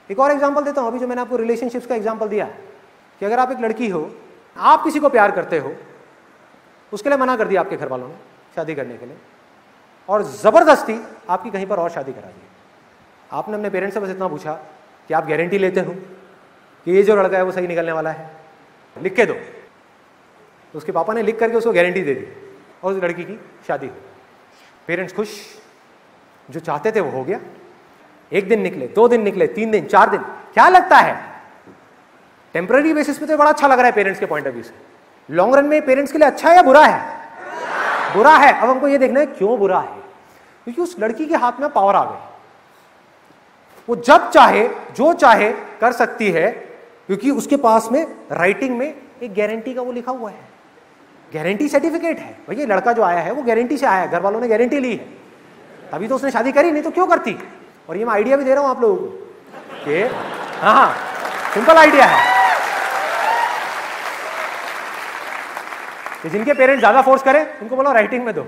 एक और एग्जांपल देता हूं, अभी जो मैंने आपको रिलेशनशिप्स का एग्जांपल दिया कि अगर आप एक लड़की हो, आप किसी को प्यार करते हो, उसके लिए मना कर दिया आपके घर वालों ने शादी करने के लिए, और जबरदस्ती आपकी कहीं पर और शादी करा दी। आपने अपने पेरेंट्स से बस इतना पूछा कि आप गारंटी लेते हो कि ये जो लड़का है वो सही निकलने वाला है, लिख के दो। तो उसके पापा ने लिख करके उसको गारंटी दे दी और उस लड़की की शादी हुई। पेरेंट्स खुश, जो चाहते थे वो हो गया। 1 दिन निकले, 2 दिन निकले, 3 दिन, 4 दिन। क्या लगता है टेम्पररी बेसिस पे तो बड़ा अच्छा लग रहा है पेरेंट्स के पॉइंट ऑफ व्यू से, लॉन्ग रन में पेरेंट्स के लिए अच्छा है या बुरा है? बुरा है। अब हमको ये देखना है क्यों बुरा है। क्योंकि उस लड़की के हाथ में पावर आ गई, वो जब चाहे जो चाहे कर सकती है, क्योंकि उसके पास में राइटिंग में एक गारंटी का वो लिखा हुआ है, गारंटी सर्टिफिकेट है। भैया लड़का जो आया है वो गारंटी से आया है, घर वालों ने गारंटी ली है, तभी तो उसने शादी करी, नहीं तो क्यों करती। और ये मैं आइडिया भी दे रहा हूं आप लोगों को कि हाँ, सिंपल आइडिया है कि जिनके पेरेंट्स ज्यादा फोर्स करें उनको बोलो राइटिंग में दो,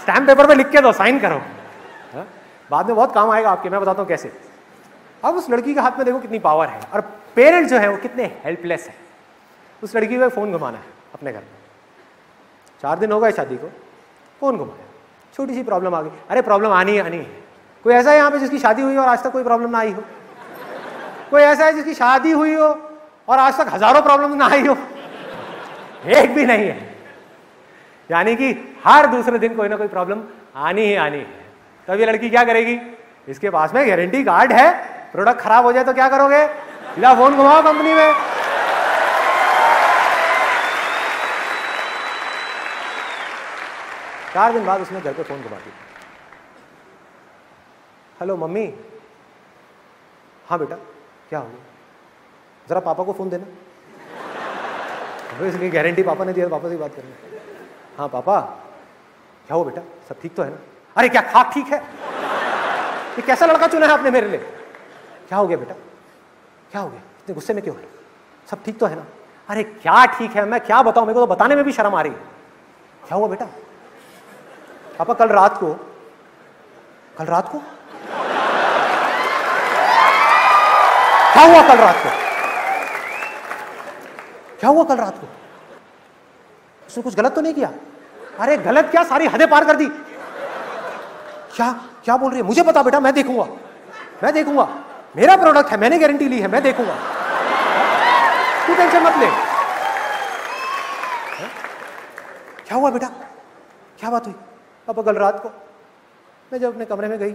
स्टैम्प पेपर पे लिख के दो, साइन करो, बाद में बहुत काम आएगा आपके। मैं बताता हूं कैसे। अब उस लड़की के हाथ में देखो कितनी पावर है, और पेरेंट्स जो है वो कितने हेल्पलेस है। उस लड़की को फोन घुमाना है अपने घर में, 4 दिन हो गए शादी को, फोन घुमाया, छोटी सी प्रॉब्लम आ गई। अरे प्रॉब्लम आनी है। कोई ऐसा है यहाँ पे जिसकी शादी हुई और आज तक कोई प्रॉब्लम ना आई हो? कोई ऐसा है जिसकी शादी हुई हो और आज तक हजारों प्रॉब्लम ना आई हो? एक भी नहीं है। यानी कि हर दूसरे दिन कोई ना कोई प्रॉब्लम आनी ही आनी है। तब ये लड़की क्या करेगी? इसके पास में गारंटी कार्ड है, प्रोडक्ट खराब हो जाए तो क्या करोगे? ला फोन घुमाओ कंपनी में। चार दिन बाद उसने घर पे फोन घुमा दिया। Hello mummy. हाँ बेटा क्या हो गया? जरा पापा को फोन देना। इसलिए गारंटी पापा ने दिया, पापा से बात करनी। हाँ पापा क्या हो बेटा, सब ठीक तो है ना? अरे क्या खाक ठीक है? ये कैसा लड़का चुना है आपने मेरे लिए? क्या हो गया बेटा, क्या हो गया, इतने गुस्से में क्यों है? सब ठीक तो है ना? अरे क्या ठीक है, मैं क्या बताऊं, मेरे को तो बताने में भी शर्म आ रही है। क्या हुआ बेटा? पापा कल रात को क्या हुआ कल रात को? क्या हुआ कल रात को? उसने कुछ गलत तो नहीं किया? अरे गलत क्या, सारी हदें पार कर दी। क्या बोल रही है? मुझे पता बेटा, मैं देखूंगा, मेरा प्रोडक्ट है, मैंने गारंटी ली है, मैं देखूंगा, तू टेंशन मत ले। क्या हुआ बेटा, क्या बात हुई? पापा कल रात को मैं जब अपने कमरे में गई,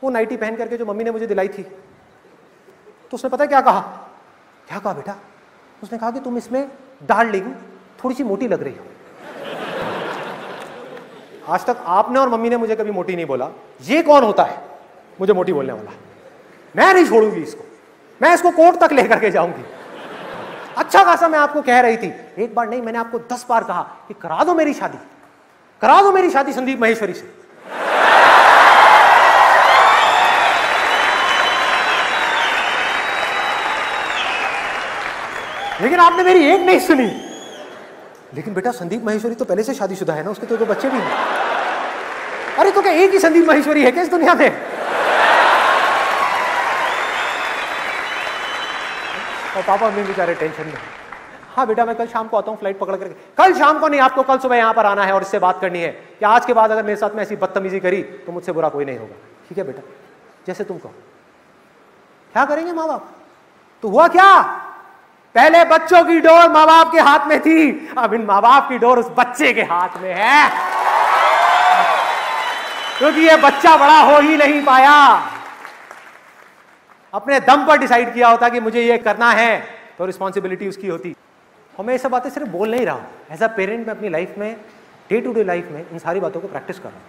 वो नाइटी पहन करके जो मम्मी ने मुझे दिलाई थी, तो उसने पता है क्या कहा? क्या कहा बेटा? उसने कहा कि तुम इसमें डार्लिंग थोड़ी सी मोटी लग रही हो। आज तक आपने और मम्मी ने मुझे कभी मोटी नहीं बोला। ये कौन होता है मुझे मोटी बोलने वाला? मैं नहीं छोड़ूंगी इसको, मैं इसको कोर्ट तक लेकर के जाऊंगी। अच्छा खासा मैं आपको कह रही थी, एक बार नहीं मैंने आपको 10 बार कहा कि करा दो मेरी शादी संदीप महेश्वरी से। लेकिन आपने मेरी एक नहीं सुनी। लेकिन बेटा संदीप महेश्वरी तो पहले से शादीशुदा है ना, उसके तो बच्चे भी हैं। अरे तो क्या एक ही संदीप महेश्वरी है क्या इस दुनिया में? और पापा मम्मी बेचारे टेंशन में। हाँ बेटा मैं कल शाम को आता हूँ फ्लाइट पकड़ करके। कल शाम को नहीं, आपको कल सुबह यहाँ पर आना है और इससे बात करनी है कि आज के बाद अगर मेरे साथ में ऐसी बदतमीजी करी तो मुझसे बुरा कोई नहीं होगा। ठीक है बेटा, जैसे तुम कहो। क्या करेंगे माँ बाप? तो हुआ क्या? पहले बच्चों की डोर माँ बाप के हाथ में थी, अब इन माँ बाप की डोर उस बच्चे के हाथ में है, क्योंकि ये बच्चा बड़ा हो ही नहीं पाया। अपने दम पर डिसाइड किया होता कि मुझे ये करना है तो रिस्पॉन्सिबिलिटी उसकी होती। और मैं ये सब बातें सिर्फ बोल नहीं रहा हूं, एज अ पेरेंट मैं अपनी लाइफ में, डे टू डे लाइफ में इन सारी बातों को प्रैक्टिस कर रहा हूं।